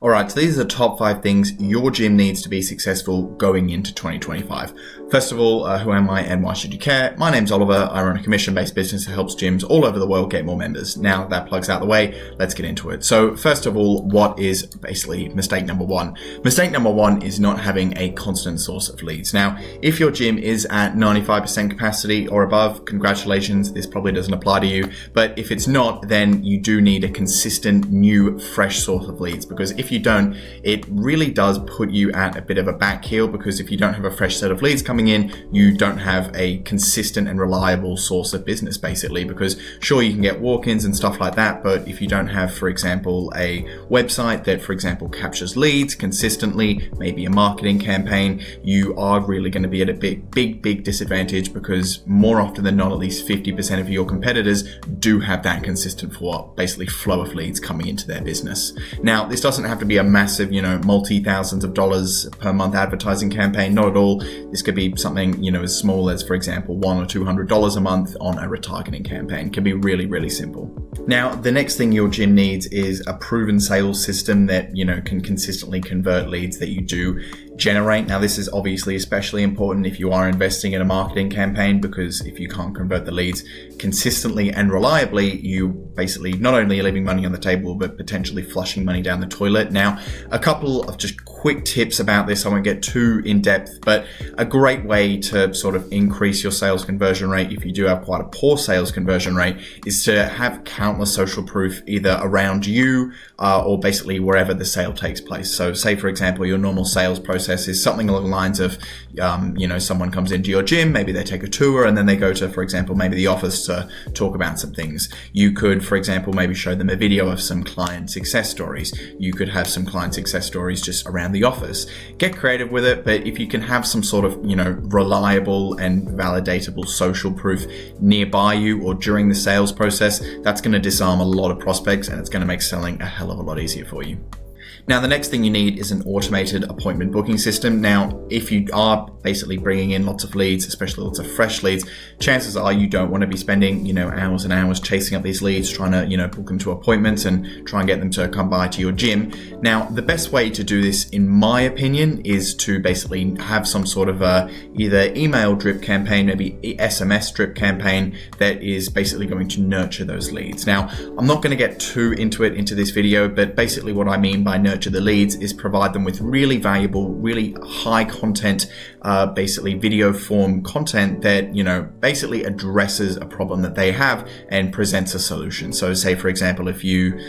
All right, so these are the top 5 things your gym needs to be successful going into 2025. First of all, who am I and why should you care? My name's Oliver. I run a commission-based business that helps gyms all over the world get more members. Now that plug's out of the way, let's get into it. So first of all, what is basically mistake number 1? Mistake number 1 is not having a constant source of leads. Now, if your gym is at 95% capacity or above, congratulations, this probably doesn't apply to you. But if it's not, then you do need a consistent, new, fresh source of leads, because if you don't, it really does put you at a bit of a back heel, because if you don't have a fresh set of leads coming in, you don't have a consistent and reliable source of business, basically. Because sure, you can get walk-ins and stuff like that, but if you don't have, for example, a website that, for example, captures leads consistently, maybe a marketing campaign, you are really going to be at a big disadvantage, because more often than not, at least 50% of your competitors do have that consistent basically flow of leads coming into their business. Now, this doesn't have to be a massive, multi-thousands of dollars per month advertising campaign. Not at all. This could be something, as small as, for example, $100 or $200 a month on a retargeting campaign. It can be really, really simple. Now, the next thing your gym needs is a proven sales system that, can consistently convert leads that you do generate. Now, this is obviously especially important if you are investing in a marketing campaign, because if you can't convert the leads consistently and reliably, you basically not only are leaving money on the table, but potentially flushing money down the toilet. Now, a couple of just quick tips about this. I won't get too in depth, but a great way to sort of increase your sales conversion rate, if you do have quite a poor sales conversion rate, is to have countless social proof either around you or basically wherever the sale takes place. So say, for example, your normal sales process is something along the lines of, someone comes into your gym, maybe they take a tour, and then they go to, for example, maybe the office to talk about some things. You could, for example, maybe show them a video of some client success stories. You could have some client success stories just around the office. Get creative with it, but if you can have some sort of, reliable and validatable social proof nearby you or during the sales process, that's going to disarm a lot of prospects, and it's going to make selling a hell of a lot easier for you. Now, the next thing you need is an automated appointment booking system. Now, if you are basically bringing in lots of leads, especially lots of fresh leads, chances are you don't want to be spending, hours and hours chasing up these leads, trying to, book them to appointments and try and get them to come by to your gym. Now, the best way to do this, in my opinion, is to basically have some sort of either email drip campaign, maybe SMS drip campaign that is basically going to nurture those leads. Now, I'm not going to get too into this video, but basically what I mean by nurture the leads is provide them with really valuable, really high content, basically video form content that, basically addresses a problem that they have and presents a solution. So say, for example, if you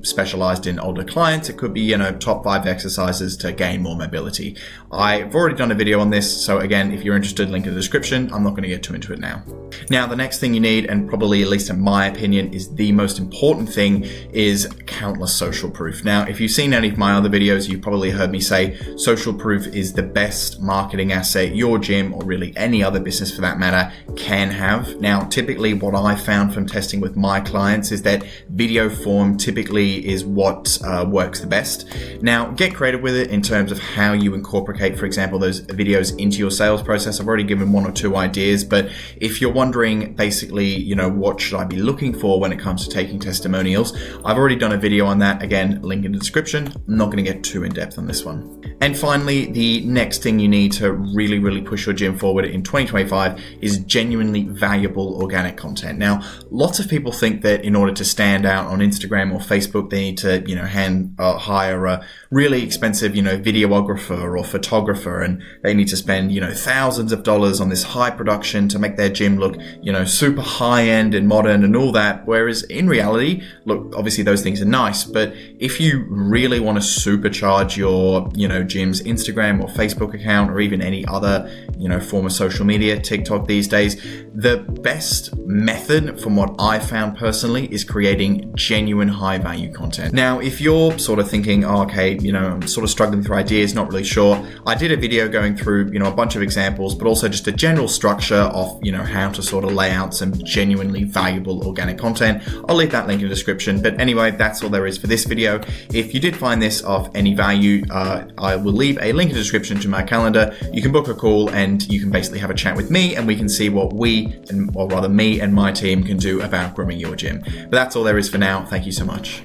specialized in older clients, it could be, top 5 exercises to gain more mobility. I've already done a video on this. So again, if you're interested, link in the description. I'm not going to get too into it now. Now, the next thing you need, and probably at least in my opinion, is the most important thing, is countless social proof. Now, if you've seen any of my other videos, you've probably heard me say social proof is the best marketing asset your gym, or really any other business for that matter, can have. Now, typically what I found from testing with my clients is that video form typically is what works the best. Now, get creative with it in terms of how you incorporate, for example, those videos into your sales process. I've already given 1 or 2 ideas, but if you're wondering basically, what should I be looking for when it comes to taking testimonials, I've already done a video on that. Again, link in the description. I'm not going to get too in depth on this one. And finally, the next thing you need to really push your gym forward in 2025 is genuinely valuable organic content. Now, lots of people think that in order to stand out on Instagram or Facebook, they need to, hire a really expensive, videographer or photographer, and they need to spend, thousands of dollars on this high production to make their gym look, super high end and modern and all that. Whereas in reality, look, obviously those things are nice, but if you really want to supercharge your, gym's Instagram or Facebook account, or even any other, form of social media, TikTok these days, the best method from what I found personally is creating genuine high value content. Now, if you're sort of thinking, I'm sort of struggling through ideas, not really sure, I did a video going through, a bunch of examples, but also just a general structure of, how to sort of lay out some genuinely valuable organic content. I'll leave that link in the description. But anyway, that's all there is for this video. If you did find this of any value, I will leave a link in the description to my calendar. You can book a call and you can basically have a chat with me, and we can see what me and my team can do about growing your gym. But that's all there is for now. Thank you so much.